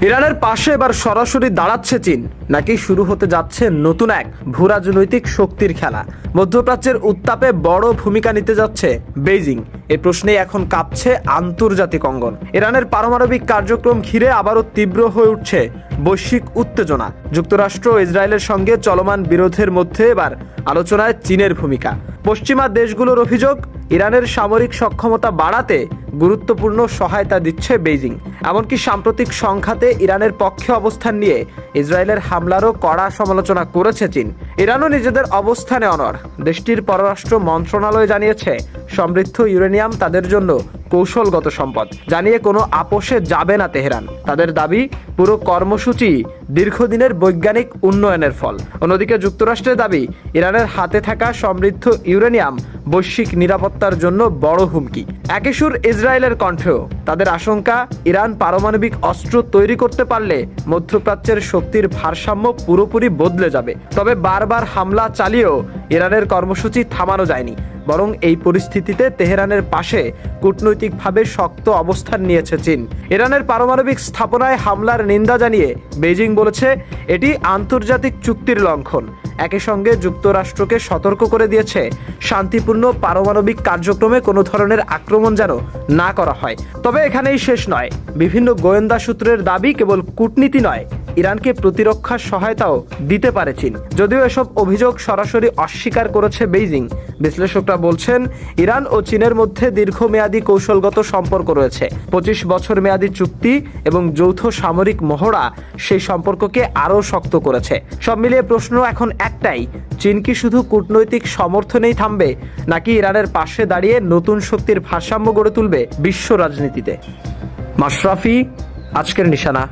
ইরানের পাশে এবার সরাসরি দাঁড়াচ্ছে চীন, নাকি শুরু হতে যাচ্ছে নতুন এক ভূরাজনৈতিক শক্তির খেলা? মধ্যপ্রাচ্যের উত্তাপে বড় ভূমিকা নিতে যাচ্ছে বেইজিং, এই প্রশ্নেই এখন কাঁপছে আন্তর্জাতিক অঙ্গন। ইরানের পারমাণবিক কার্যক্রম ঘিরে আবারও তীব্র হয়ে উঠছে বৈশ্বিক উত্তেজনা। যুক্তরাষ্ট্র ও ইসরায়েলের সঙ্গে চলমান বিরোধের মধ্যে এবার আলোচনায় চীনের ভূমিকা। পশ্চিমা দেশগুলোর অভিযোগ, ইরানের সামরিক সক্ষমতা বাড়াতে গুরুত্বপূর্ণ সহায়তা দিচ্ছে বেইজিং। এমনকি সাম্প্রতিক সংঘাতে ইরানের পক্ষে অবস্থান নিয়ে ইসরায়েলের হামলারও কড়া সমালোচনা করেছে চীন। ইরানও নিজেদের অবস্থানে অনড়। দেশটির পররাষ্ট্র মন্ত্রণালয় জানিয়েছে, সমৃদ্ধ ইউরেনিয়াম তাদের জন্য কৌশলগত সম্পদ, জানিয়ে কোনো আপোষে যাবে না তেহরান। তাদের দাবি, পুরো কর্মসূচি দীর্ঘদিনের বৈজ্ঞানিক উন্নয়নের ফল। অন্যদিকে যুক্তরাষ্ট্রের দাবি, ইরানের হাতে থাকা সমৃদ্ধ ইউরেনিয়াম বৈশ্বিক নিরাপত্তার জন্য বড় হুমকি। একই সুর ইসরায়েলের কণ্ঠেও। তাদের আশঙ্কা, ইরান পারমাণবিক অস্ত্র তৈরি করতে পারলে মধ্যপ্রাচ্যের শক্তির ভারসাম্য পুরোপুরি বদলে যাবে। তবে বারবার হামলা চালিয়েও ইরানের কর্মসূচি থামানো যায়নি, বরং এই পরিস্থিতিতে তেহরানের পাশে কূটনৈতিকভাবে শক্ত অবস্থান নিয়েছে চীন। ইরানের পারমাণবিক স্থাপনায় হামলার নিন্দা জানিয়ে বেইজিং বলেছে, এটি আন্তর্জাতিক চুক্তির লঙ্ঘন। একই সঙ্গে যুক্তরাষ্ট্রকে সতর্ক করে দিয়েছে, শান্তিপূর্ণ পারমাণবিক কার্যক্রমে কোনো ধরনের আক্রমণ যেন না করা হয়। তবে এখানেই শেষ নয়। বিভিন্ন গোয়েন্দা সূত্রের দাবি, কেবল কূটনীতি নয়, ইরানকে প্রতিরক্ষা সহায়তাও দিতে পারে চীন। যদিও এসব অভিযোগ সরাসরি অস্বীকার করেছে বেইজিং, বিশ্লেষকরা বলছেন, ইরান ও চীনের মধ্যে দীর্ঘমেয়াদী কৌশলগত সম্পর্ক রয়েছে। 25 বছর মেয়াদী চুক্তি এবং যৌথ সামরিক মহড়া সেই সম্পর্ককে আরও শক্ত করেছে। সব মিলিয়ে প্রশ্ন এখন একটাই, চীন কি শুধু কূটনৈতিক সমর্থনেই থামবে, নাকি ইরানের পাশে দাঁড়িয়ে নতুন শক্তির ভারসাম্য গড়ে তুলবে বিশ্ব রাজনীতিতে? মাশরাফি, আজকের নিশানা।